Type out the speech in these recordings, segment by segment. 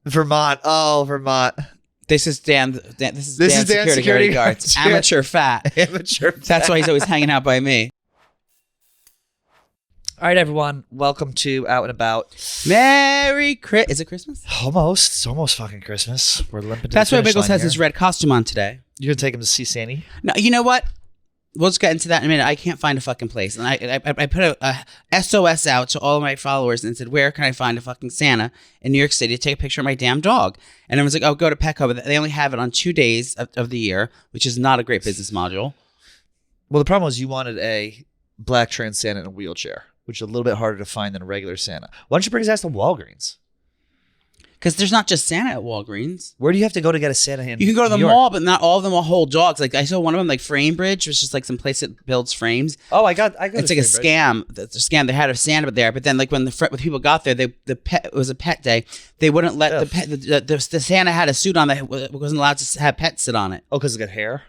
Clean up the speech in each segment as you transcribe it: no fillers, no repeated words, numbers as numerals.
Vermont. Oh, Vermont. This is Dan. This is Dan security guards. Amateur fat. Amateur fat. That's why he's always hanging out by me. All right, everyone. Welcome to Out and About. Merry Christmas. Is it Christmas? Almost. It's almost fucking Christmas. We're limping to That's the why finish Biggles line has here. his red costume on today. You're going to take him to see Sandy? No, you know what? We'll just get into that in a minute. I can't find a fucking place. And I put a SOS out to all of my followers and said, where can I find a fucking Santa in New York City to take a picture of my damn dog? And everyone's like, oh, go to Petco. But they only have it on 2 days of the year, which is not a great business module. Well, the problem was you wanted a black trans Santa in a wheelchair, which is a little bit harder to find than a regular Santa. Why don't you bring his ass to Walgreens? Because there's not just Santa at Walgreens. Where do you have to go to get a Santa in You can go to the New York? mall, but not all of them will hold dogs. Like I saw one of them, like Framebridge, was just like some place that builds frames. Oh, I got. It's like a scam. It's a scam. They had a Santa there, but then like when when people got there, it was a pet day. They wouldn't let the Santa had a suit on that wasn't allowed to have pets sit on it. Oh, because it got hair?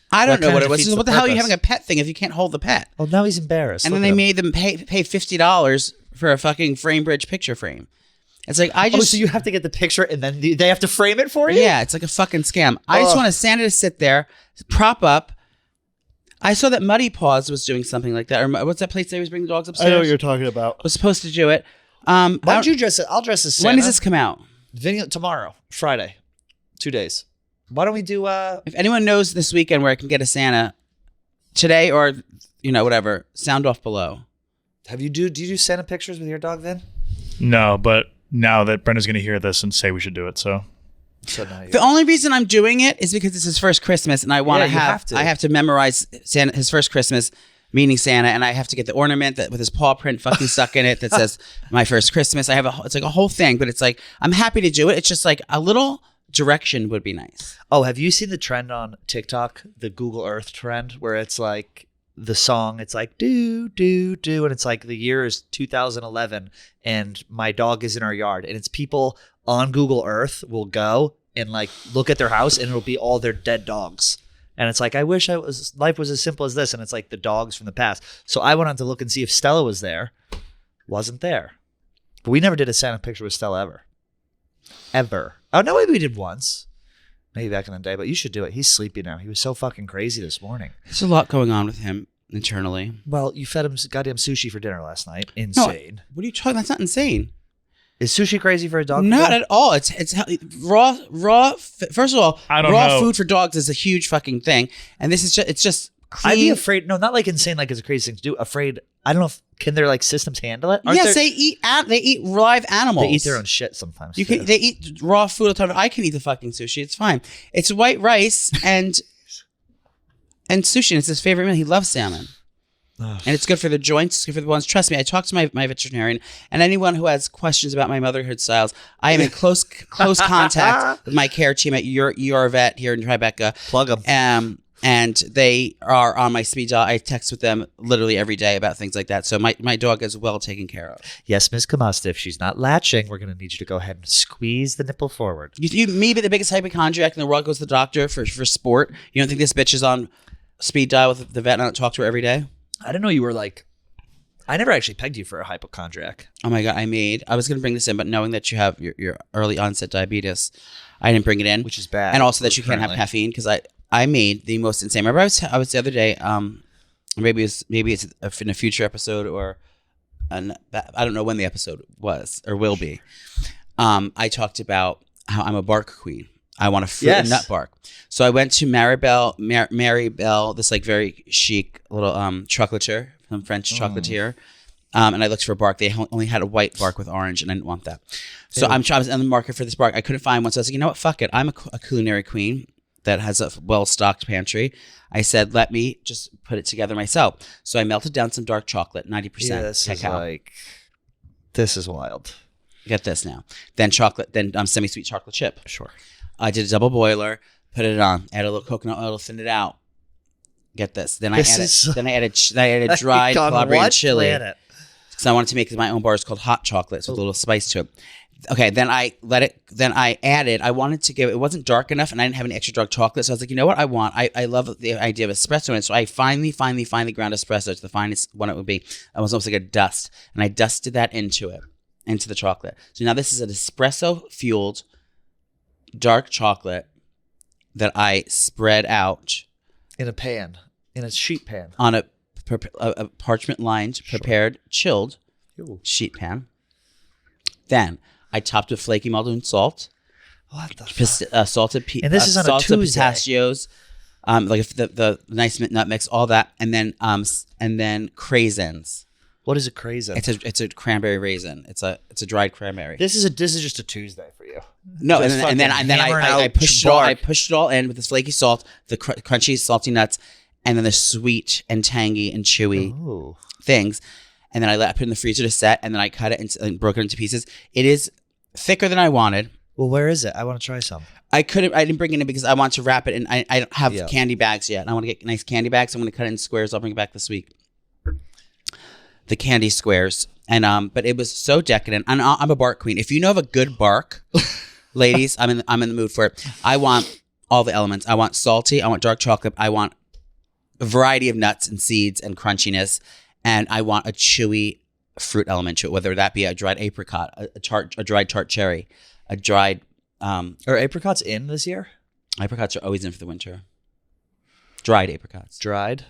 I don't know what it was. defeats What the the hell are you purpose. having a pet thing if you can't hold the pet? Oh, now he's embarrassed. And then they made them pay $50 for a fucking Framebridge picture frame. It's like Oh, so you have to get the picture and then they have to frame it for you? Yeah, it's like a fucking scam. I just want a Santa to sit there, prop up. I saw that Muddy Paws was doing something like that. Or what's that place they always bring the dogs upstairs? I know what you're talking about. Was supposed to do it. Why don't you dress it? I'll dress as Santa. When does this come out? Video tomorrow, Friday, 2 days. Why don't we do? If anyone knows this weekend where I can get a Santa today or whatever, sound off below. Do you do Santa pictures with your dog then? No, but now that Brenda's going to hear this and say we should do it, so now The only reason I'm doing it is because it's his first Christmas, and I want you have to. I have to memorize Santa, his first Christmas, meaning Santa, and I have to get the ornament that with his paw print fucking stuck in it that says "My First Christmas." It's like a whole thing, but it's like I'm happy to do it. It's just like a little direction would be nice. Oh, have you seen the trend on TikTok, the Google Earth trend, where it's like the song, it's like do do do, and it's like the year is 2011, and my dog is in our yard, and it's people on Google Earth will go and like look at their house, and it'll be all their dead dogs, and it's like I wish life was as simple as this, and it's like the dogs from the past. So I went on to look and see if Stella was there. Wasn't there, but we never did a Santa picture with Stella ever. Oh no, maybe we did once. Maybe back in the day, but you should do it. He's sleepy now. He was so fucking crazy this morning. There's a lot going on with him internally. Well, you fed him goddamn sushi for dinner last night. Insane. No, what are you talking? That's not insane. Is sushi crazy for a dog? Not at all. It's raw. First of all, I don't raw know. food for dogs is a huge fucking thing, and this is just clean. I'd be afraid. No, not like insane. Like it's a crazy thing to do. Afraid. I don't know if can their like systems handle it. Yes, they eat live animals. They eat their own shit sometimes. They eat raw food all the time. I can eat the fucking sushi. It's fine. It's white rice and sushi. And it's his favorite meal. He loves salmon. And it's good for the joints. It's good for the bones. Trust me, I talked to my veterinarian, and anyone who has questions about my motherhood styles, I am in close contact with my care team at your vet here in Tribeca. Plug them. And they are on my speed dial. I text with them literally every day about things like that. So my dog is well taken care of. Yes, Ms. Camasta, if she's not latching, we're going to need you to go ahead and squeeze the nipple forward. You may be the biggest hypochondriac in the world, goes to the doctor for sport. You don't think this bitch is on speed dial with the vet and I don't talk to her every day? I didn't know you were like... I never actually pegged you for a hypochondriac. Oh my God, I was going to bring this in, but knowing that you have your early onset diabetes, I didn't bring it in. Which is bad. And also that you can't have caffeine, because I made the most insane. Remember, I was the other day. Maybe it's in a future episode, or I don't know when the episode was or will be. I talked about how I'm a bark queen. I want a fruit and nut bark. So I went to Maribel, this like very chic little chocolatier, some French chocolatier. And I looked for a bark. They only had a white bark with orange, and I didn't want that. So I was on the market for this bark. I couldn't find one. So I was like, you know what? Fuck it. I'm a culinary queen that has a well-stocked pantry. I said, let me just put it together myself. So I melted down some dark chocolate, 90% cacao. This is wild. Get this now. Then semi-sweet chocolate chip. Sure. I did a double boiler, put it on, add a little coconut oil to thin it out. Get this. Then I added dried Calabrian chili. Because I wanted to make my own bars called hot chocolate, so with a little spice to it. Okay, then I wanted to give, it wasn't dark enough and I didn't have any extra dark chocolate. So I was like, you know what I want? I love the idea of espresso in it. So I finally ground espresso to the finest one it would be. It was almost like a dust. And I dusted that into the chocolate. So now this is an espresso fueled dark chocolate that I spread out in a pan, in a sheet pan, on a parchment-lined, prepared, chilled sheet pan. Then I topped with flaky melted salt. What the fuck? Salted and this is on a salted Tuesday. pistachios, like the nice nut mix, all that, and then craisins. What is a craisin? It's a cranberry raisin. It's a dried cranberry. This is just a Tuesday for you. No, Just and then I pushed it all. I pushed it all in with the flaky salt, the crunchy, salty nuts, and then the sweet and tangy and chewy things. And then I put it in the freezer to set, and then I cut it and broke it into pieces. It is thicker than I wanted. Well, where is it? I want to try some. I didn't bring it in because I want to wrap it, and I don't have candy bags yet. And I want to get nice candy bags. I'm going to cut it in squares. I'll bring it back this week. The candy squares, and but it was so decadent. And I'm a bark queen. If you know of a good bark, ladies, I'm in the mood for it. I want all the elements. I want salty. I want dark chocolate. I want a variety of nuts and seeds and crunchiness, and I want a chewy fruit element to it. Whether that be a dried apricot, a dried tart cherry, a dried. Are apricots in this year? Apricots are always in for the winter. Dried apricots. Dried.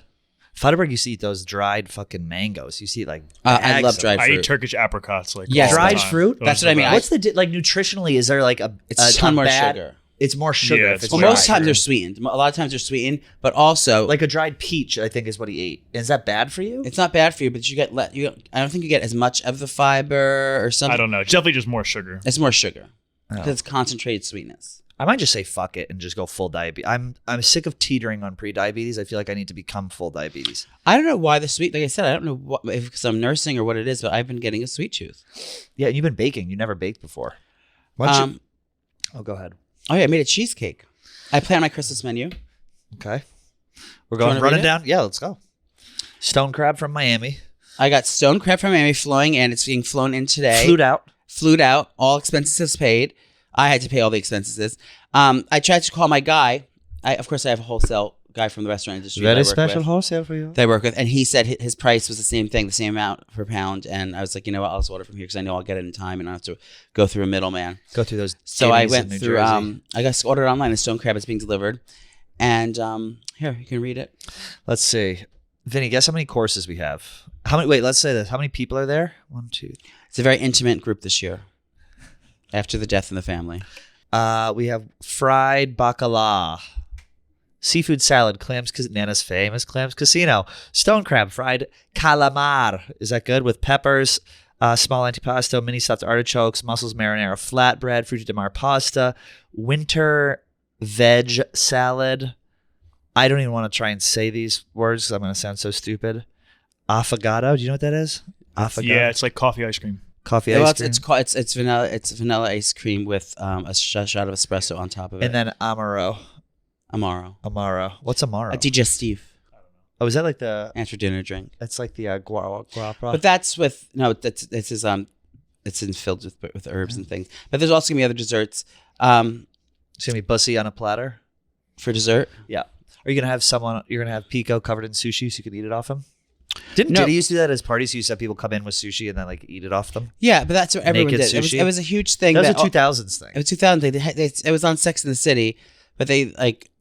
Feidelberg used to eat those dried fucking mangoes. You see, like I love dried fruit. I eat Turkish apricots. Like dried fruit. That's what I mean. What's the like nutritionally? Is there like it's a ton more sugar? It's more sugar. Yeah, if it's well, dried. most times they're sweetened. A lot of times they're sweetened, but also like a dried peach. I think is what he ate. Is that bad for you? It's not bad for you, but I don't think you get as much of the fiber or something. I don't know. It's definitely just more sugar. It's more sugar because it's concentrated sweetness. I might just say fuck it and just go full diabetes. I'm sick of teetering on pre-diabetes. I feel like I need to become full diabetes. I don't know why the sweet. Like I said, I don't know if because I'm nursing or what it is, but I've been getting a sweet tooth. Yeah, and you've been baking. You never baked before. Oh, go ahead. Oh yeah, I made a cheesecake. I planned my Christmas menu. Okay, we're going running down. Yeah, let's go. Stone crab from Miami. I got stone crab from Miami flowing in. It's being flown in today. Flued out. All expenses paid. I had to pay all the expenses. I tried to call my guy. Of course, I have a wholesale guy from the restaurant industry. Very special wholesale for you. That I work with, and he said his price was the same thing, the same amount per pound. And I was like, you know what, I'll just order from here because I know I'll get it in time, and I don't have to go through a middleman. Go through those. So I went through. I got ordered online. And stone crab is being delivered, and here you can read it. Let's see, Vinny. Guess how many courses we have? How many? Wait, let's say this. How many people are there? 1, 2. It's a very intimate group this year. After the death in the family. We have fried bacala, seafood salad, Nana's famous Clams Casino, stone crab, fried calamar. Is that good? With peppers, small antipasto, mini stuffed artichokes, mussels marinara, flatbread, frutti di mare pasta, winter veg salad. I don't even want to try and say these words because I'm going to sound so stupid. Affogato. Do you know what that is? Affogato. Yeah, it's like coffee ice cream. Coffee ice cream. It's vanilla. It's vanilla ice cream with a shot of espresso on top of it. And then Amaro. What's Amaro? A digestif. Oh, is that like the after dinner drink? That's like the guapa. But that's with it's filled with herbs and things. But there's also gonna be other desserts. It's gonna be bussy on a platter for dessert. Yeah. Are you gonna have someone? You're gonna have Pico covered in sushi so you can eat it off him. Did he used to do that at his parties? He used to have people come in with sushi and then like eat it off them. Yeah, but that's what everyone Naked did. Sushi. It was a huge thing. That was a 2000s thing. It was 2000. It was on Sex in the City, but they like,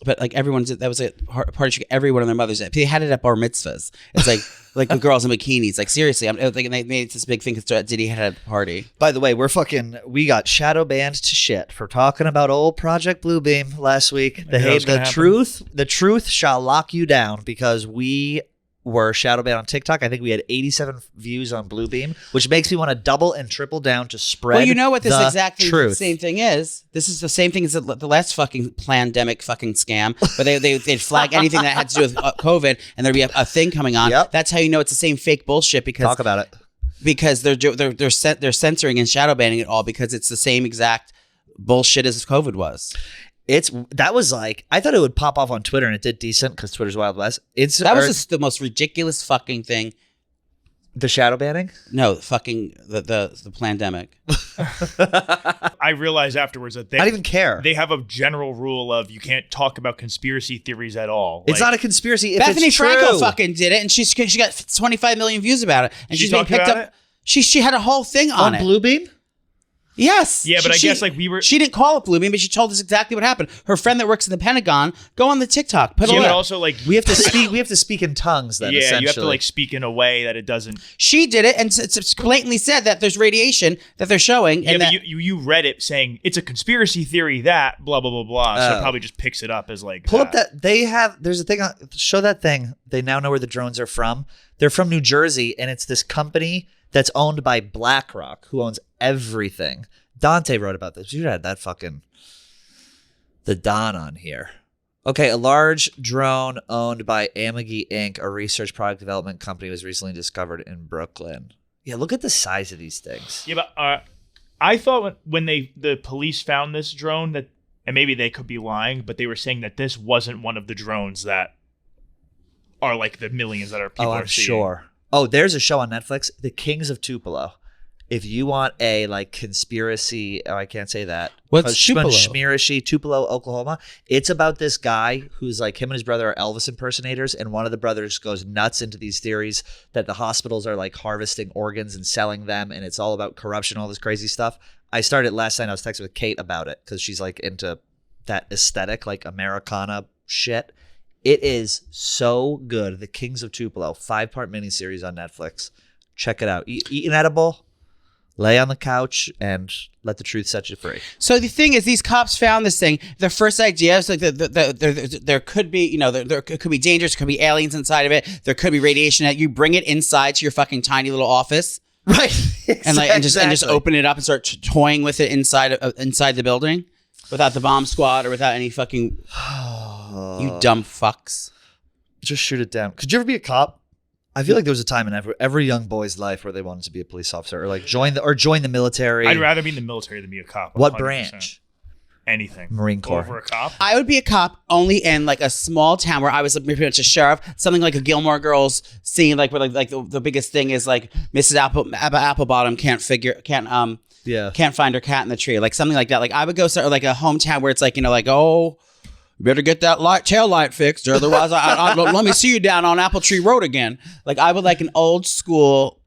but like everyone did. That was a party. Everyone and their mothers. They had it at bar mitzvahs. It's like the girls in bikinis. Like seriously, they made it this big thing because Diddy had a party. By the way, we got shadow banned to shit for talking about old Project Bluebeam last week. The truth shall lock you down because we were shadow banned on TikTok. I think we had 87 views on Bluebeam, which makes me want to double and triple down to spread. Well, you know what this exactly truth. The same thing is. This is the same thing as the last fucking pandemic fucking scam, where they'd flag anything that had to do with COVID, and there'd be a thing coming on. Yep. That's how you know it's the same fake bullshit. Because talk about it. Because they're censoring and shadow banning it all because it's the same exact bullshit as COVID was. That was like, I thought it would pop off on Twitter, and it did decent because Twitter's Wild West. That was just the most ridiculous fucking thing. The shadow banning? No, fucking the pandemic. I realized afterwards that they I don't even care. They have a general rule of you can't talk about conspiracy theories at all. It's not a conspiracy if Bethany it's true. Frankel fucking did it, and she got 25 million views about it, and she's being picked up. She had a whole thing on it. Bluebeam? Yes. Yeah, but I guess like we were. She didn't call it Bluebeam, but she told us exactly what happened. Her friend that works in the Pentagon, go on the TikTok. Put Yeah, it but up. also like We have to speak. We have to speak in tongues. Then yeah, essentially. you have to like speak in a way that it doesn't. She did it and it's blatantly said that there's radiation that they're showing. Yeah, And but that, you read it saying it's a conspiracy theory that blah blah blah blah. So it probably just picks it up as like Pull up that they have. There's a thing. Show that thing. They now know where the drones are from. They're from New Jersey, and it's this company that's owned by BlackRock, who owns everything. Dante wrote about this. You had that fucking the Don on here. Okay, a large drone owned by Amagi Inc., a research product development company, was recently discovered in Brooklyn. Yeah, look at the size of these things. Yeah, but I thought when the police found this drone that, and maybe they could be lying, but they were saying that this wasn't one of the drones that are like the millions that people are seeing. Sure. Oh, there's a show on Netflix, The Kings of Tupelo. If you want a like conspiracy, oh, I can't say that. What's Tupelo? Schmiracy, Tupelo, Oklahoma. It's about this guy who's like him and his brother are Elvis impersonators, and one of the brothers goes nuts into these theories that the hospitals are like harvesting organs and selling them, and it's all about corruption, all this crazy stuff. I started last night. I was texting with Kate about it because she's like into that aesthetic, like Americana shit. It is so good. The Kings of Tupelo, 5-part miniseries on Netflix. Check it out. Eat an edible. Lay on the couch and let the truth set you free. So the thing is, these cops found this thing. Their first idea is like there could be, you know, there could be dangers, there could be aliens inside of it. There could be radiation. That you bring it inside to your fucking tiny little office, Right? and like and just open it up and start toying with it inside the building, without the bomb squad or without any fucking you dumb fucks. Just shoot it down. Could you ever be a cop? I feel like there was a time in every young boy's life where they wanted to be a police officer or like join the military. I'd rather be in the military than be a cop. What 100%. branch? Anything. Marine Corps. Over a cop? I would be a cop only in like a small town where I was pretty much a sheriff, something like a Gilmore Girls scene, like where like the biggest thing is like Mrs. Applebottom can't find her cat in the tree, like something like that. Like I would go start like a hometown where it's like, you know, like, oh, you better get that tail light fixed, or otherwise let me see you down on Apple Tree Road again. Like I would like an old school,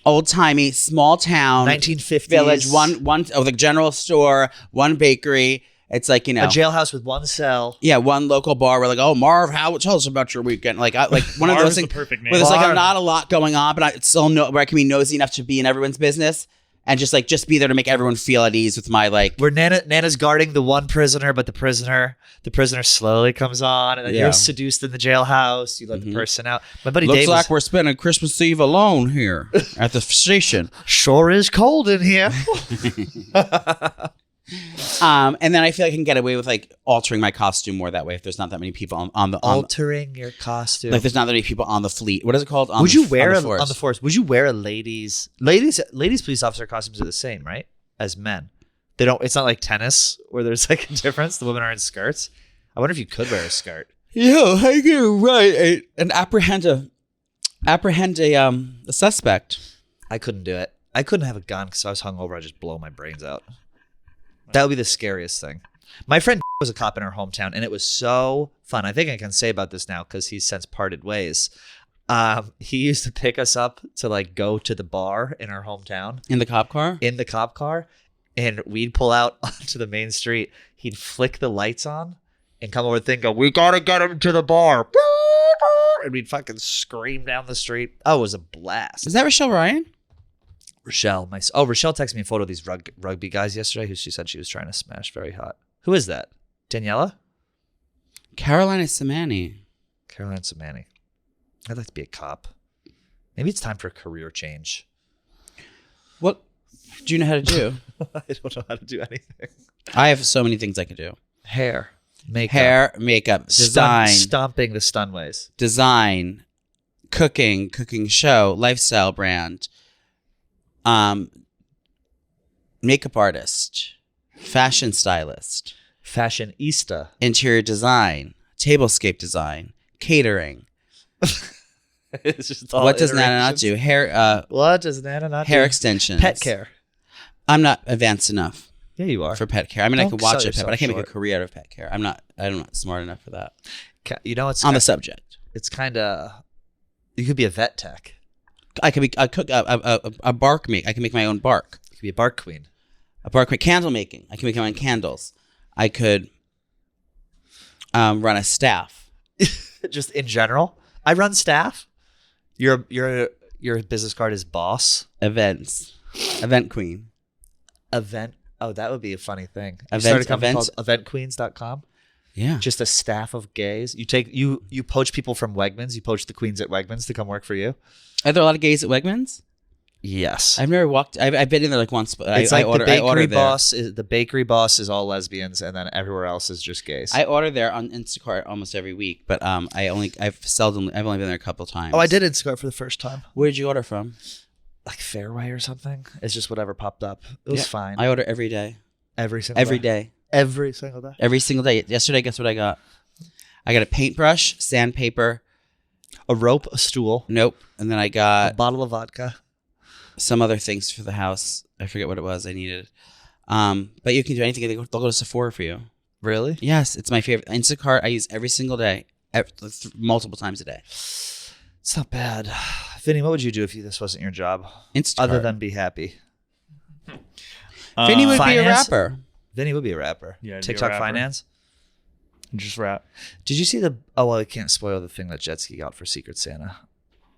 old timey, small town, 1950s village, one the general store, one bakery. It's like, you know, a jailhouse with one cell. Yeah, one local bar where like, oh, Marv, tell us about your weekend. Like one of those things the perfect name. where there's like not a lot going on, but I still know where I can be nosy enough to be in everyone's business and just be there to make everyone feel at ease with my like. Where Nana's guarding the one prisoner, but the prisoner slowly comes on, and then you're seduced in the jailhouse. You let the person out. My buddy Looks Dave like we're spending Christmas Eve alone here at the station. Sure is cold in here. And then I feel like I can get away with like altering my costume more that way if there's not that many people on the altering your costume. Like there's not that many people on the fleet. What is it called? Would you wear on the force? Would you wear a ladies police officer costumes are the same, right? As men. They don't. It's not like tennis where there's like a difference. The women are in skirts. I wonder if you could wear a skirt. Yeah, I get right. And apprehend a suspect. I couldn't do it. I couldn't have a gun because I was hungover. I'd just blow my brains out. That would be the scariest thing. My friend was a cop in our hometown, and it was so fun. I think I can say about this now because he's since parted ways. He used to pick us up to like go to the bar in our hometown. In the cop car? In the cop car. And we'd pull out onto the main street. He'd flick the lights on and come over and go, we got to get him to the bar. And we'd fucking scream down the street. Oh, it was a blast. Is that Rochelle Ryan? Rochelle texted me a photo of these rugby guys yesterday who she said she was trying to smash. Very hot. Who is that? Daniela? Carolina Samani. I'd like to be a cop. Maybe it's time for a career change. What do you know how to do? I don't know how to do anything. I have so many things I could do. Hair, makeup, design, stomping the Stunways, design, cooking show, lifestyle brand, makeup artist, fashion stylist, fashionista, interior design, tablescape design, catering. It's just all what does Nana not do? Hair. What does Nana not do? Hair extensions. Pet care. I'm not advanced enough. Yeah, you are. For pet care. I mean, I could watch sell it, but I can't make yourself a career out of pet care. I'm not smart enough for that. You know, it's on the subject. It's kind of. You could be a vet tech. I could be a bark meat. I can make my own bark. You could be a bark queen. A bar candle making. I can make my own candles. I could run a staff. Just in general, I run staff. Your business card is boss. Events. Event queen. Event. Oh, that would be a funny thing. You Event- started a company events- called eventqueens.com. Yeah. Just a staff of gays. You poach people from Wegmans. You poach the queens at Wegmans to come work for you. Are there a lot of gays at Wegmans? Yes. I've never walked. I've been in there like once, but It's I like order. the I order bakery there. boss. The bakery boss is all lesbians, and then everywhere else is just gays. I order there on Instacart almost every week, but I've only been there a couple times. I did Instacart for the first time. Where'd you order from? Like Fairway or something. It's just whatever popped up. It was Yeah, fine. I order every day. Every single Every day. day. Every single day. Every single day. Yesterday, guess what I got? I got a paintbrush, sandpaper. A rope, a stool, Nope. And then I a got bottle of vodka. some other things for the house. I forget what it was I needed. But you can do anything. They'll go to Sephora for you. Really? Yes, it's my favorite. Instacart I use every single day, multiple times a day. It's not bad. Vinny, what would you do if this wasn't your job? Instacart. Other than be happy. Vinny would be a finance? rapper. Vinny would be a rapper. Yeah, I'd be a TikTok rapper. finance. Just rap. Did you see the? Oh well, I can't spoil the thing that Jet Ski got for Secret Santa.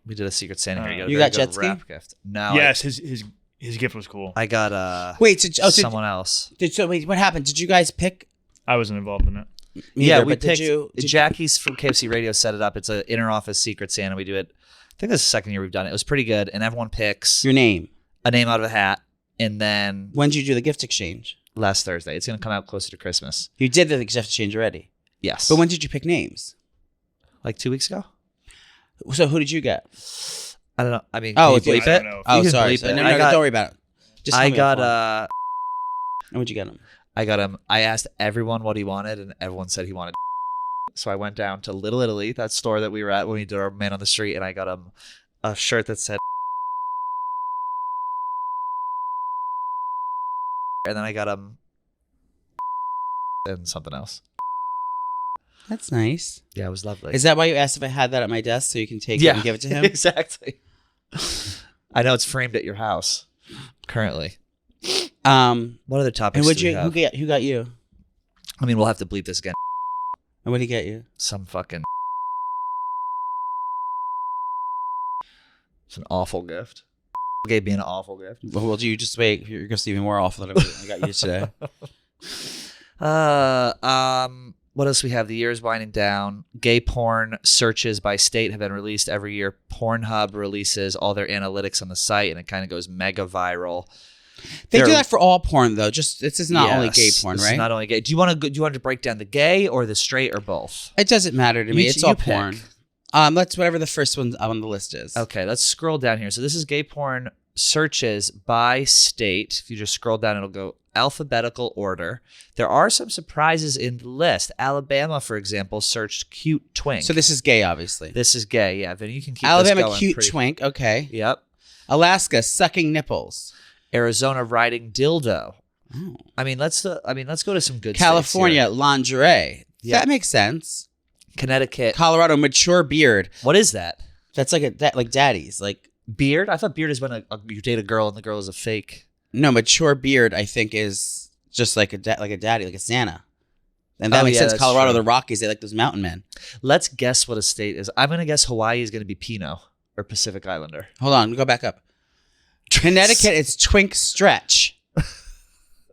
We did a Secret Santa here. You got a got very Jet good Ski? rap gift. No. Yes, his gift was cool. I got Wait, someone else. wait, what happened? Did you guys pick? I wasn't involved in it. Yeah, Neither, we but picked. did Jackie's from KFC Radio set it up. It's an inner office Secret Santa. We do it. I think this is the second year we've done it. It was pretty good, and everyone picks your name? a name out of a hat, and then When did you do the gift exchange? last Thursday. It's going to come out closer to Christmas. You did the gift exchange already. Yes. But when did you pick names? Like 2 weeks ago? So who did you get? I don't know. I mean, Oh, can you it's- bleep I it? don't know. Oh, You can sorry. bleep sorry. it. No, I got- don't worry about it. Just tell I me got what phone. And what'd you get him? I got him. I asked everyone what he wanted, and everyone said he wanted. So I went down to Little Italy, that store that we were at when we did our Man on the Street, and I got him a shirt that said. And then I got him and something else. That's nice. Yeah, it was lovely. Is that why you asked if I had that at my desk so you can take it and give it to him? Exactly. I know it's framed at your house currently. What other topics And would do we you? have? Who got you? I mean, we'll have to bleep this again. And what did he get you? Some fucking. It's an awful gift. Gave me an awful gift. Well, you just wait. Your gift's even more awful than I got you today. What else we have? The year is winding down. Gay porn searches by state have been released every year. Pornhub releases all their analytics on the site, and it kind of goes mega viral. They They're- do that for all porn, though. Just this is not only gay Yes, porn, this is right? not only gay. Do you want to break down the gay or the straight or both? It doesn't matter to me. You- It's you all pick. porn. Let's whatever the first one on the list is. Okay, let's scroll down here. So this is gay porn searches by state. If you just scroll down, it'll go alphabetical order. There are some surprises in the list. Alabama, for example, searched cute twink. So this is gay, obviously. This is gay, yeah. Then you can keep this Alabama going cute pretty- twink. Okay. Yep. Alaska sucking nipples. Arizona riding dildo. Oh. I mean, let's go to some good states California here. lingerie. Yeah. That makes sense. Connecticut. Colorado mature beard. What is that? That's like like daddy's. Like Beard? I thought beard is when you date a girl and the girl is a fake. no mature beard. I think is just like a daddy, like a Santa. And that Oh, makes yeah, sense. that's Colorado, true. the Rockies, they like those mountain men. Let's guess what a state is. I'm going to guess Hawaii is going to be Pinot or Pacific Islander. Hold on, go back up. Connecticut, it's twink stretch.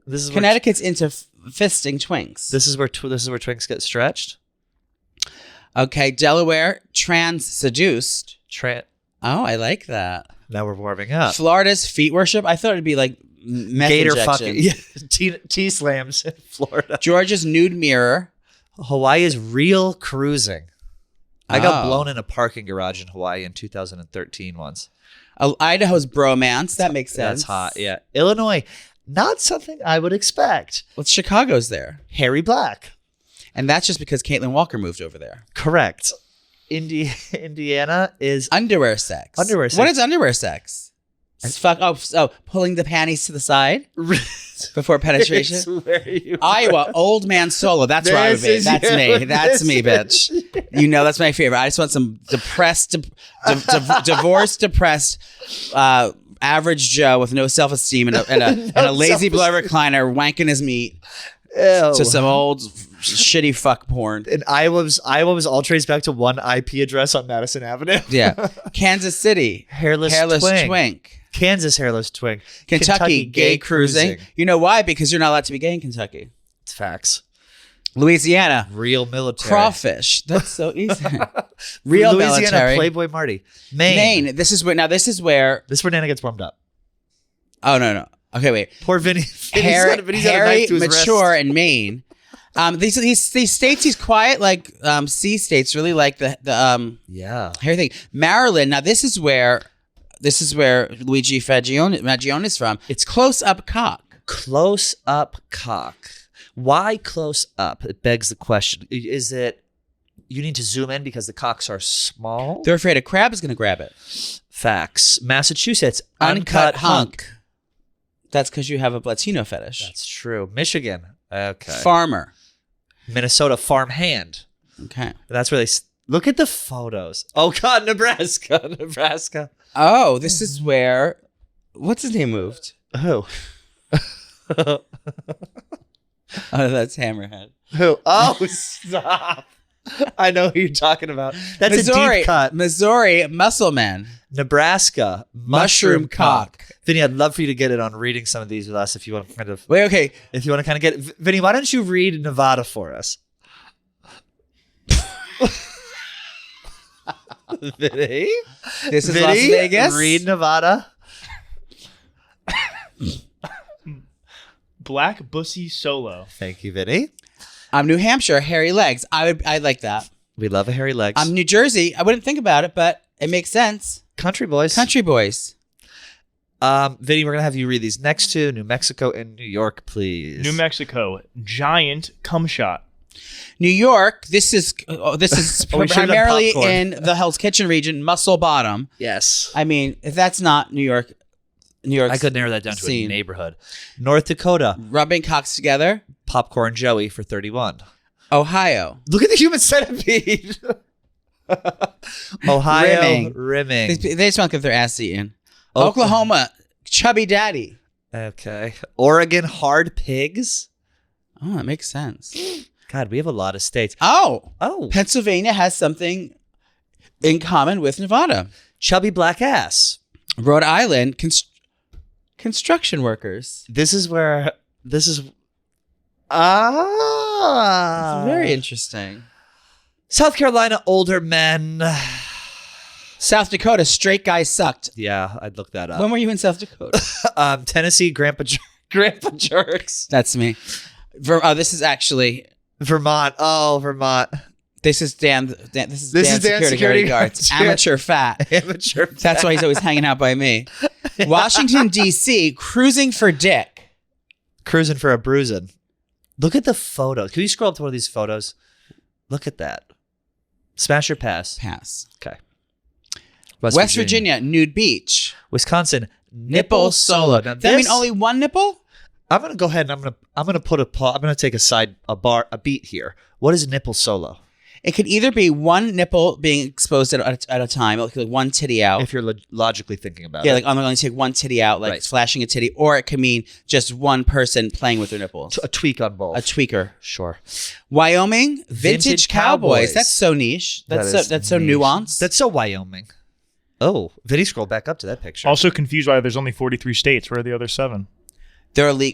This is Connecticut's into fisting twinks. This is where twinks get stretched. Okay, Delaware, trans seduced. Oh, I like that. Now we're warming up. Florida's feet worship. I thought it'd be like meth Gator injection. fucking T slams in Florida. Georgia's nude mirror. Hawaii is real cruising. I got Oh. blown in a parking garage in Hawaii in 2013 once. Idaho's bromance. That makes sense. That's hot. Yeah. Illinois, not something I would expect. Well, Chicago's there. Harry Black. And that's just because Caitlin Walker moved over there. Correct. Indiana is Underwear sex. Underwear sex. What is underwear sex? Pulling the panties to the side before penetration. It's where you Iowa, old man solo. That's where I would This be. is That's you. me. That's This me, bitch. You know, that's my favorite. I just want some depressed, divorced, depressed average Joe with no self-esteem and a lazy blood recliner wanking his meat Ew. to some old shitty fuck porn. And Iowa was all traced back to one IP address on Madison Avenue. Yeah. Kansas City, Hairless twink. Kansas hairless twink. Kentucky, gay cruising. You know why? Because you're not allowed to be gay in Kentucky. It's facts. Louisiana, Real military. crawfish. That's so easy. Real Louisiana, military. Playboy Marty. Maine. This is where Nana gets warmed up. Oh no. Okay, wait. Poor Vinny. Harry, Vinny's got a knife to his mature wrist. in Maine. These states he's quiet, like C states, really like the Yeah. Harry thing. Maryland. Now this is where Luigi Fagione is from. It's close up cock. Close up cock. Why close up? It begs the question. Is it you need to zoom in because the cocks are small? They're afraid a crab is going to grab it. Facts. Massachusetts, Uncut hunk. That's because you have a Latino fetish. That's true. Michigan. Okay. Farmer. Minnesota, farm hand. Okay. That's where they look at the photos. Oh God, Nebraska. Oh, this is where what's his name moved? Who? Oh, that's Hammerhead. Who? Oh, stop. I know who you're talking about. That's Missouri, a deep cut. Missouri, Muscle Man. Nebraska, Mushroom cock. Vinny, I'd love for you to get it on reading some of these with us if you want to kind of. Wait, okay. If you want to kind of get Vinny, why don't you read Nevada for us? Vinny, This is Las Vegas. Read Nevada. Black Bussy Solo. Thank you, Vinny. I'm New Hampshire, hairy legs. I'd like that. We love a hairy legs. I'm New Jersey. I wouldn't think about it, but it makes sense. Country boys. Country boys. Vinny, we're gonna have you read these next two: New Mexico and New York, please. New Mexico, giant cum shot. New York. This is Oh, we should've done primarily popcorn. in the Hell's Kitchen region, Muscle Bottom. Yes. I mean, if that's not New York, I could narrow that down to a scene. neighborhood. North Dakota, Rubbing cocks together. Popcorn Joey for 31. Ohio. Look at the human centipede. Ohio, Rimming. rimming. They just want to get their ass eaten. Oklahoma, Chubby Daddy. Okay. Oregon, hard pigs. Oh, that makes sense. God, we have a lot of states. Oh, Oh, Pennsylvania has something in common with Nevada. chubby black ass. Rhode Island, construction workers. This is. It's Very interesting. South Carolina, older men. South Dakota, straight guys sucked. Yeah, I'd look that up. When were you in South Dakota? Tennessee, grandpa jerks. That's me. This is actually Vermont. Oh, Vermont. this is Dan. This is This Dan is Dan security security guards. guards. Amateur fat. Amateur. That's why he's always hanging out by me. Washington D.C. cruising for dick. Cruising for a bruising. Look at the photos. Can you scroll up to one of these photos? Look at that. Smash or pass? Pass. Okay. West Virginia, nude beach. Wisconsin, Nipple solo. Now Does that mean this- only one nipple? I'm gonna go ahead and I'm gonna put I'm gonna take a beat here. What is nipple solo? It could either be one nipple being exposed at a time, like one titty out. If you're logically thinking about Yeah, it. like I'm going to take one titty out, like Right. flashing a titty, or it could mean just one person playing with their nipples. A tweak on both. A tweaker. Sure. Wyoming, vintage cowboys. cowboys. That's so niche. That's so niche. nuanced. That's so Wyoming. Oh, Vinny, scroll back up to that picture. Also confused why there's only 43 states. Where are the other 7?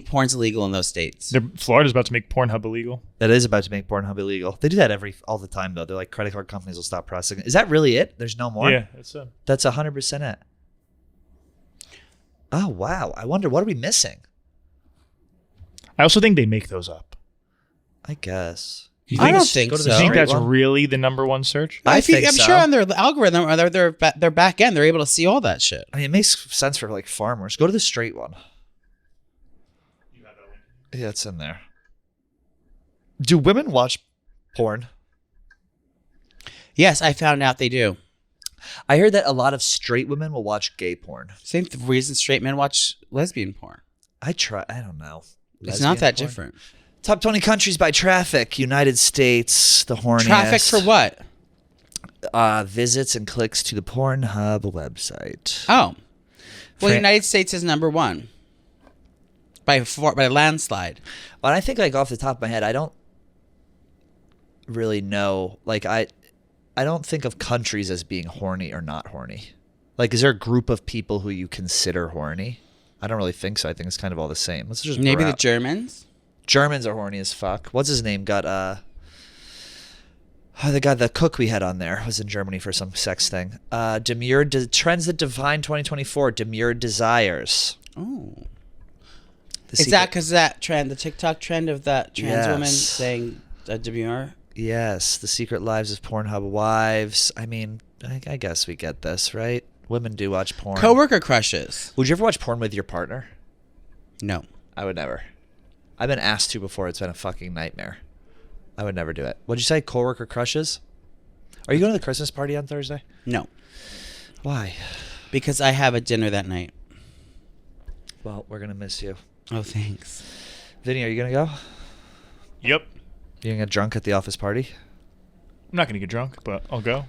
Porn's illegal in those states. Florida's about to make Pornhub illegal. That is about to make Pornhub illegal. They do that all the time though. They're like credit card companies will stop processing. Is that really it? There's no more. Yeah, that's it. That's 100% it. Oh wow! I wonder what are we missing. I also think they make those up. I guess. I don't think go to so. the You think straight that's one? really the number one search? I think I'm so. sure on their algorithm or their back end, they're able to see all that shit. I mean, it makes sense for like farmers. Go to the straight one. Yeah, it's in there. Do women watch porn? Yes, I found out they do. I heard that a lot of straight women will watch gay porn. Same reason straight men watch lesbian porn. I don't know. It's not that Lesbian porn? different. Top 20 countries by traffic. United States, the horniest. Traffic for what? Visits and clicks to the Pornhub website. Oh, Well, the United States is number 1 by a landslide. But I think like off the top of my head, I don't really know. Like I don't think of countries as being horny or not horny. Like, is there a group of people who you consider horny? I don't really think so. I think it's kind of all the same. Let's just maybe the Germans. Germans are horny as fuck. What's his name? Got the guy, the cook we had on there was in Germany for some sex thing. Trends that define 2024. Demure desires. Oh. Is that because that trend, the TikTok trend of that trans woman saying demure? Yes. The secret lives of Pornhub wives. I mean, I guess we get this, right? Women do watch porn. Coworker crushes. Would you ever watch porn with your partner? No. I would never. I've been asked to before. It's been a fucking nightmare. I would never do it. What'd you say? Coworker crushes? Are you going to the Christmas party on Thursday? No. Why? Because I have a dinner that night. Well, we're going to miss you. Oh, thanks. Vinny, are you going to go? Yep. You going to get drunk at the office party? I'm not going to get drunk, but I'll go.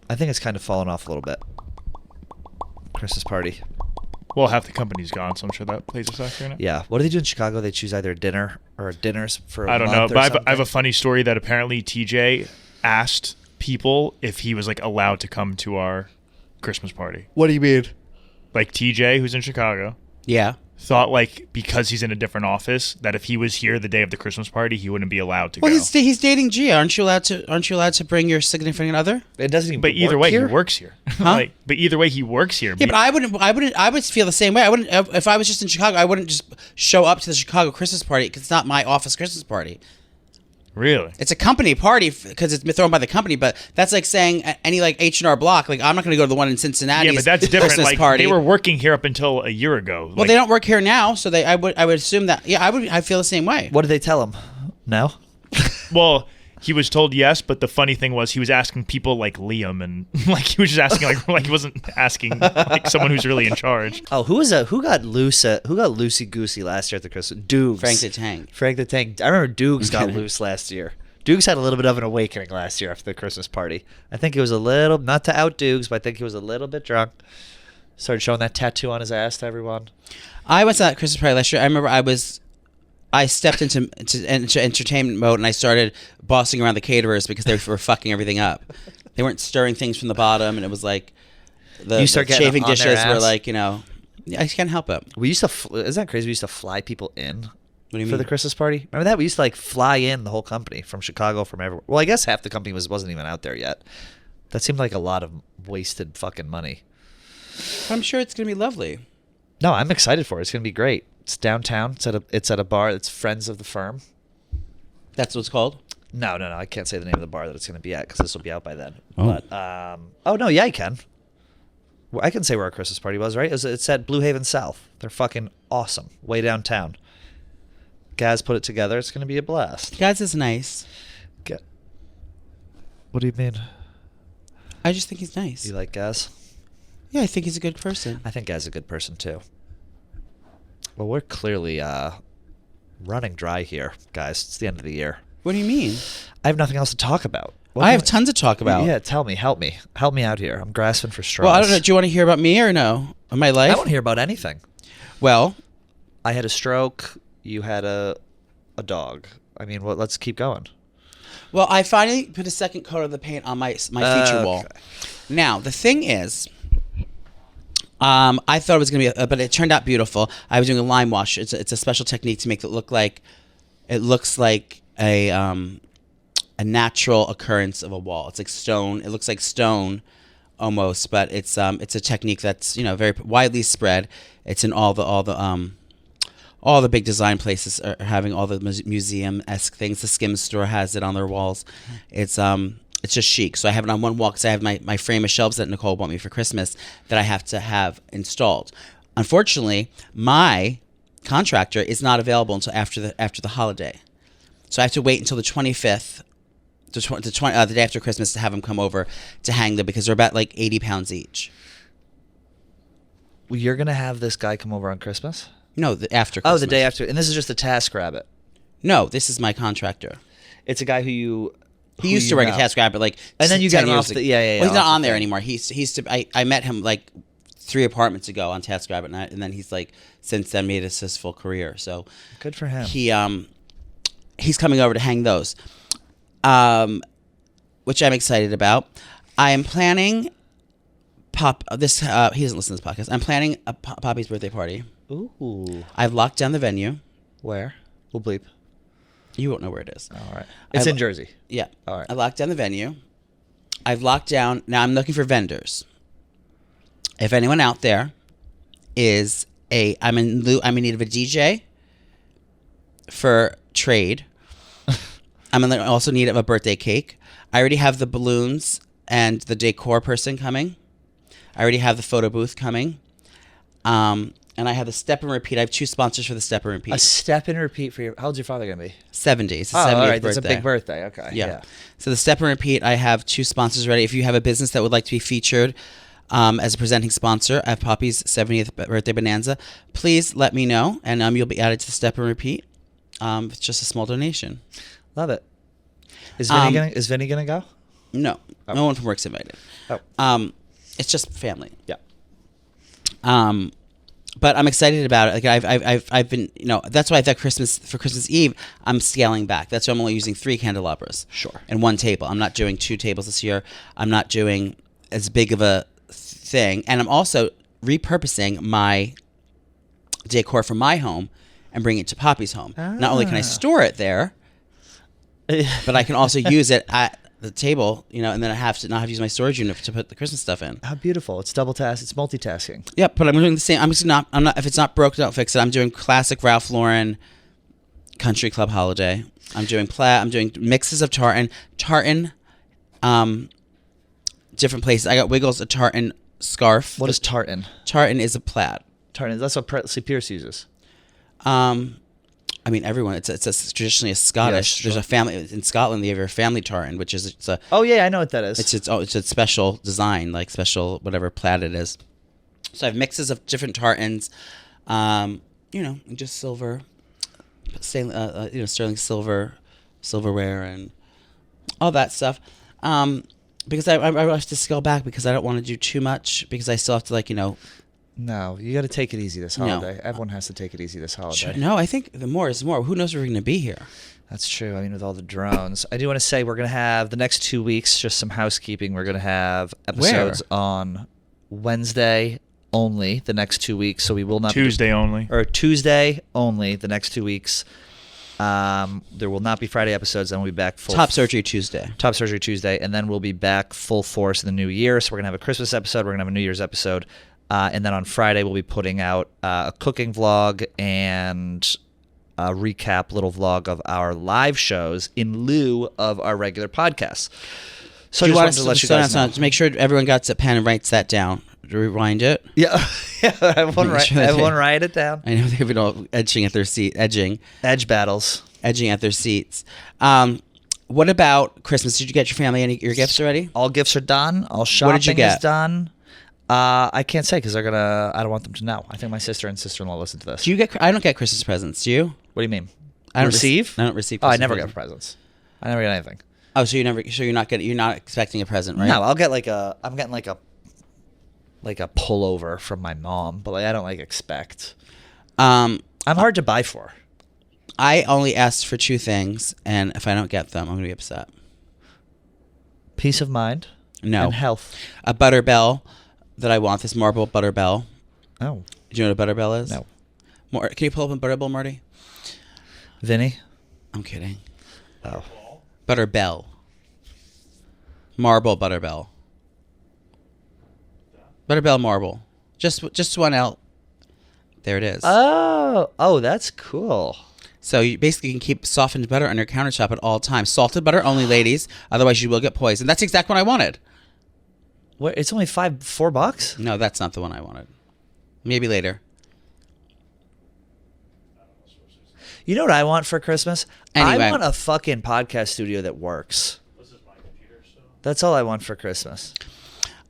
I think it's kind of fallen off a little bit. Christmas party. Well, half the company's gone, so I'm sure that plays a factor in it. Yeah. What do they do in Chicago? They choose either a dinner or dinners for a I don't know, month or but something? I have a funny story that apparently TJ asked people if he was like allowed to come to our Christmas party. What do you mean? Like TJ, who's in Chicago, Yeah. thought like because he's in a different office that if he was here the day of the Christmas party, he wouldn't be allowed to Well, go. he's dating Gia. Aren't you allowed to bring your significant other? It doesn't even But either work way, here? he works here. Huh? But either way, he works here. Yeah, but I would feel the same way. I wouldn't if I was just in Chicago. I wouldn't just show up to the Chicago Christmas party because it's not my office Christmas party. Really? It's a company party because it's been thrown by the company. But that's like saying any like H&R Block. Like I'm not going to go to the one in Cincinnati. Yeah, but that's different. Christmas Like party. they were working here up until a year ago. Well, Like, they don't work here now, so I would assume that. Yeah, I feel the same way. What did they tell him? No? Well, he was told yes, but the funny thing was he was asking people like Liam, and like he was just asking like he wasn't asking like someone who's really in charge. Oh, who got loosey goosey last year at the Christmas? Dukes. Frank the Tank. I remember Dukes got loose last year. Dukes had a little bit of an awakening last year after the Christmas party. I think he was a little, not to out Dukes, but I think he was a little bit drunk. Started showing that tattoo on his ass to everyone. I went to that Christmas party last year. I remember I stepped into entertainment mode and I started bossing around the caterers because they were fucking everything up. They weren't stirring things from the bottom, and it was like the shaving dishes were like, I can't help it. We used to, isn't that crazy? We used to fly people in. What do you for mean? the Christmas party? Remember that? We used to like fly in the whole company from Chicago, from everywhere. Well, I guess half the company wasn't even out there yet. That seemed like a lot of wasted fucking money. I'm sure it's gonna be lovely. No, I'm excited for it. It's gonna be great. It's downtown. It's at a bar. It's Friends of the Firm. That's what it's called? No. I can't say the name of the bar that it's gonna be at because this will be out by then. Oh. But oh no, yeah, I can. Well, I can say where our Christmas party was, right? It's at Blue Haven South. They're fucking awesome. Way downtown. Gaz put it together. It's going to be a blast. Gaz is nice. What do you mean? I just think he's nice. You like Gaz? Yeah, I think he's a good person. I think Gaz is a good person too. Well, we're clearly running dry here, guys. It's the end of the year. What do you mean? I have nothing else to talk about. I have tons to talk about. Yeah, tell me. Help me out here. I'm grasping for straws. Well, I don't know. Do you want to hear about me or no? Of my life? I want to hear about anything. Well, I had a stroke. You had a dog. I mean, let's keep going. Well, I finally put a second coat of the paint on my feature wall. Now, the thing is, I thought it was going to be, but it turned out beautiful. I was doing a lime wash. It's a special technique to make it look like, it looks like a natural occurrence of a wall. It's like stone. It looks like stone almost, but it's a technique that's very widely spread. It's in all the big design places are having all the museum-esque things. The Skims store has it on their walls. It's just chic. So I have it on one wall because I have my frame of shelves that Nicole bought me for Christmas that I have to have installed. Unfortunately, my contractor is not available until after the holiday. So I have to wait until the 25th, the day after Christmas, to have him come over to hang them because they're about like 80 pounds each. Well, you're going to have this guy come over on Christmas? No, after Christmas. Oh, the day after. And this is just a TaskRabbit. No, this is my contractor. It's a guy who you... He used to work at TaskRabbit, like, and then you got him off ago. yeah. Well, he's not on there anymore. I met him like 3 apartments ago on TaskRabbit, and then he's like since then made this his full career. So good for him. He's coming over to hang those, which I'm excited about. I am planning he doesn't listen to this podcast. I'm planning a Poppy's birthday party. Ooh. I've locked down the venue. Where? We'll bleep. You won't know where it is. All right. It's in Jersey. Yeah. All right. I locked down the venue. I've locked down. Now I'm looking for vendors. If anyone out there is I'm in need of a DJ for trade. I'm in also need of a birthday cake. I already have the balloons and the decor person coming. I already have the photo booth coming. And I have the step and repeat. I have 2 sponsors for the step and repeat. A step and repeat for how old's your father gonna be? 70. It's his 70th all right. birthday. That's a big birthday. Okay. Yeah. So the step and repeat, I have 2 sponsors ready. If you have a business that would like to be featured as a presenting sponsor at Poppy's 70th birthday bonanza, please let me know, and you'll be added to the step and repeat. It's just a small donation. Love it. Is Vinny gonna go? No, no one from work's invited. Oh. It's just family. Yeah. But I'm excited about it. Like I've been, that's why I thought for Christmas Eve, I'm scaling back. That's why I'm only using 3 candelabras. Sure. And 1 table. I'm not doing 2 tables this year. I'm not doing as big of a thing. And I'm also repurposing my decor from my home and bring it to Poppy's home. Not only can I store it there, but I can also use it at the table, and then I have to use my storage unit to put the Christmas stuff in. How beautiful! It's double task. It's multitasking. Yep, but I'm doing the same. I'm not. If it's not broke, don't fix it. I'm doing classic Ralph Lauren, Country Club holiday. I'm doing plaid. I'm doing mixes of tartan, different places. I got Wiggles a tartan scarf. What is tartan? Tartan is a plaid. Tartan. That's what Presley Pierce uses. I mean, everyone. It's traditionally a Scottish. Yes, sure. There's a family in Scotland. They have a family tartan, which is it's a. Oh yeah, I know what that is. It's a special design, like special whatever plaid it is. So I have mixes of different tartans, and just silver, sterling silverware, and all that stuff. Because I have to scale back because I don't want to do too much because I still have to No, you got to take it easy this holiday. Everyone has to take it easy this holiday. No, I think the more is more. Who knows where we're going to be here? That's true. I mean, with all the drones. I do want to say we're going to have the next 2 weeks, just some housekeeping. We're going to have episodes on Wednesday only the next 2 weeks. So we will not Tuesday only. Or Tuesday only the next 2 weeks. There will not be Friday episodes, and we'll be back full. Top Surgery Tuesday, and then we'll be back full force in the new year. So we're going to have a Christmas episode. We're going to have a New Year's episode. And then on Friday, we'll be putting out a cooking vlog and a recap little vlog of our live shows in lieu of our regular podcasts. So do you I want just wanted to let you guys know. To make sure everyone got a pen and writes that down. Rewind it. Yeah, everyone write it down. I know they've been all edging at their seat, edge battles, edging at their seats. What about Christmas? Did you get your family your gifts already? All gifts are done. All shopping did you get? is done. I can't say because I don't want them to know. I think my sister and sister-in-law listen to this. Do you get? I don't get Christmas presents. Do you? What do you mean? I don't receive. I don't receive. I Christmas never presents. get presents. I never get anything. Oh, so you're not expecting a present, right? No, I'm getting like a pullover from my mom, but I don't expect. I'm hard to buy for. I only asked for 2 things, and if I don't get them, I'm gonna be upset. Peace of mind. No. And health. A butter bell that I want. This marble butter bell. Oh. Do you know what a butter bell is? No. Can you pull up a butter bell, Marty? Vinny. I'm kidding. Oh. Butter bell. Marble butter bell. Butterbell marble. Just one L. There it is. Oh, that's cool. So you basically can keep softened butter on your countertop at all times. Salted butter only, ladies. Otherwise, you will get poisoned. That's exactly what I wanted. What? It's only $4? No, that's not the one I wanted. Maybe later. You know what I want for Christmas? Anyway. I want a fucking podcast studio that works. That's all I want for Christmas.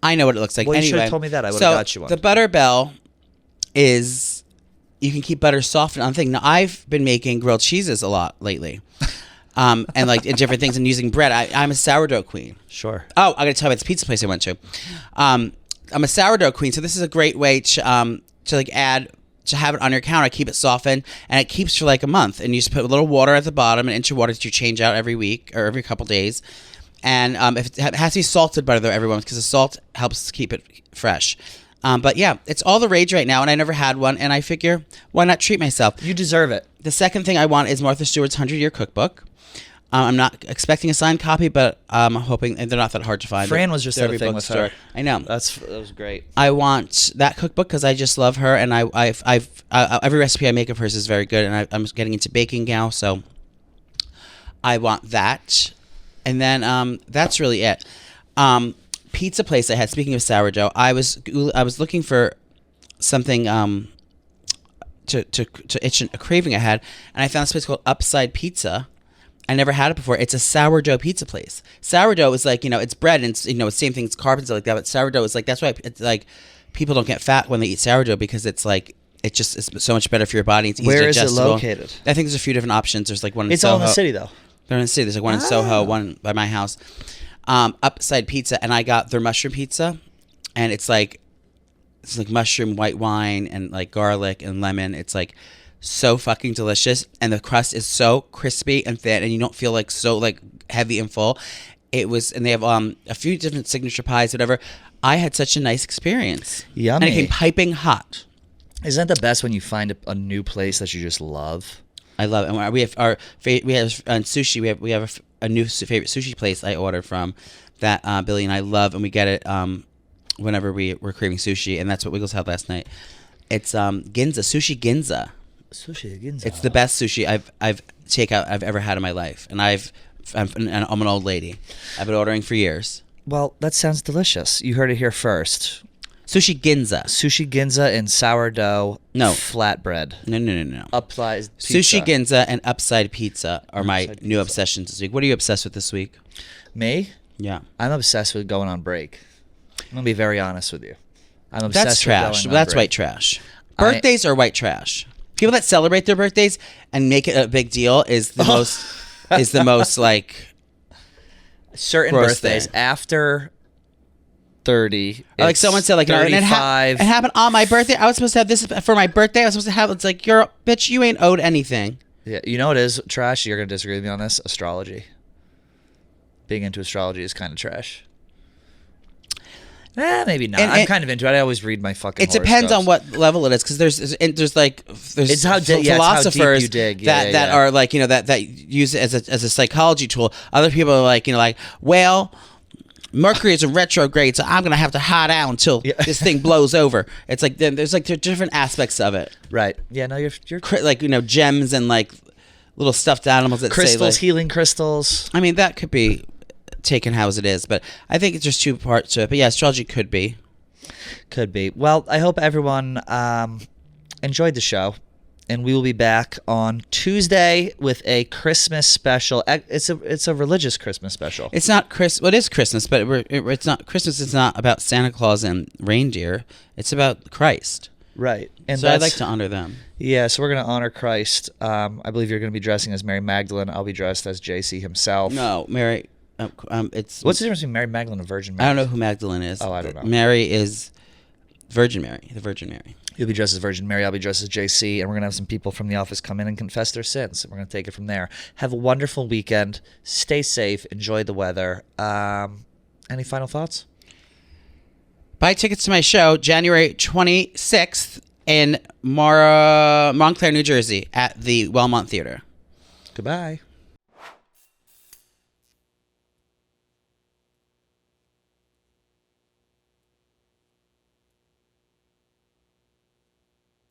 I know what it looks like. Well, you anyway, should have told me that. I would have got you one. The butter bell is you can keep butter softened on thing. Now I've been making grilled cheeses a lot lately, and in different things and using bread. I'm a sourdough queen. Sure. Oh, I got to tell you about this pizza place I went to. I'm a sourdough queen, so this is a great way to like add to have it on your counter. Keep it softened, and it keeps for like a month. And you just put a little water at the bottom, an inch of water that you change out every week or every couple days. And if it has to be salted butter though every month because the salt helps keep it fresh. But yeah, it's all the rage right now, and I never had one, and I figure why not treat myself? You deserve it. The second thing I want is Martha Stewart's 100-Year Cookbook. I'm not expecting a signed copy, but I'm hoping, and they're not that hard to find. Fran was just at a thing with her. I know. That was great. I want that cookbook because I just love her, and I've every recipe I make of hers is very good, and I'm getting into baking now, so I want that. And then that's really it. Pizza place I had. Speaking of sourdough, I was looking for something to itch a craving I had, and I found this place called Upside Pizza. I never had it before. It's a sourdough pizza place. Sourdough is like, it's bread, and it's, it's the same thing as carbs and stuff like that. But sourdough is like, that's why it's like people don't get fat when they eat sourdough because it's like it's so much better for your body. It's easy Where digestible. is it located? I think there's a few different options. There's like one in It's Soho. all in the city though. They're in the city. There's like one in Soho, one by my house. Upside Pizza, and I got their mushroom pizza, and it's like mushroom, white wine, and like garlic and lemon. It's like so fucking delicious, and the crust is so crispy and thin, and you don't feel like so like heavy and full. It was, and they have a few different signature pies, whatever. I had such a nice experience. Yummy. And it came piping hot. Isn't that the best when you find a new place that you just love? I love it. And we have sushi. We have a new favorite sushi place I ordered from that Billy and I love, and we get it whenever we're craving sushi, and that's what Wiggles had last night. It's Ginza, Sushi Ginza. Sushi Ginza. It's the best sushi I've ever had in my life, and I'm an old lady. I've been ordering for years. Well, that sounds delicious. You heard it here first. Sushi Ginza. Sushi Ginza and sourdough flatbread. No. Upside pizza. Sushi Ginza and Upside Pizza are my new obsessions this week. What are you obsessed with this week? Me? Yeah. I'm obsessed with going on break. I'm going to be very honest with you. I'm obsessed That's with trash. going on That's break. white trash. Birthdays are white trash. People that celebrate their birthdays and make it a big deal is the most like certain gross birthdays thing. After 30. Like someone said, like, 35. it happened on my birthday. I was supposed to have this for my birthday. I was supposed to have. It's like, you're bitch. You ain't owed anything. Yeah, you know what is trash? You're gonna disagree with me on this. Astrology. Being into astrology is kind of trash. Maybe not. I'm kind of into it. I always read my fucking. It depends on what level it is, because there's it's how philosophers how deep you dig. that are like, that use it as a psychology tool. Other people are like, well, Mercury is in retrograde, so I'm gonna have to hide out until this thing blows over. It's like there's like different aspects of it. Right. Yeah. No, you're like gems and like little stuffed animals that crystals, say, like, healing crystals. I mean, that could be taken how as it is, but I think it's just two parts to it. But yeah, astrology could be. Well, I hope everyone enjoyed the show, and we will be back on Tuesday with a Christmas special. It's a religious Christmas special. It's not Well, it is Christmas, but it's not Christmas. It's not about Santa Claus and reindeer. It's about Christ. Right. And so I'd like to honor them. Yeah, so we're going to honor Christ. I believe you're going to be dressing as Mary Magdalene. I'll be dressed as JC himself. No, Mary. What's the difference between Mary Magdalene and Virgin Mary? I don't know who Magdalene is. Oh, I don't know. Mary is Virgin Mary, the Virgin Mary. You'll be dressed as Virgin Mary. I'll be dressed as JC, and we're going to have some people from the office come in and confess their sins. We're going to take it from there. Have a wonderful weekend. Stay safe. Enjoy the weather. Any final thoughts? Buy tickets to my show January 26th in Montclair, New Jersey at the Wellmont Theater. Goodbye.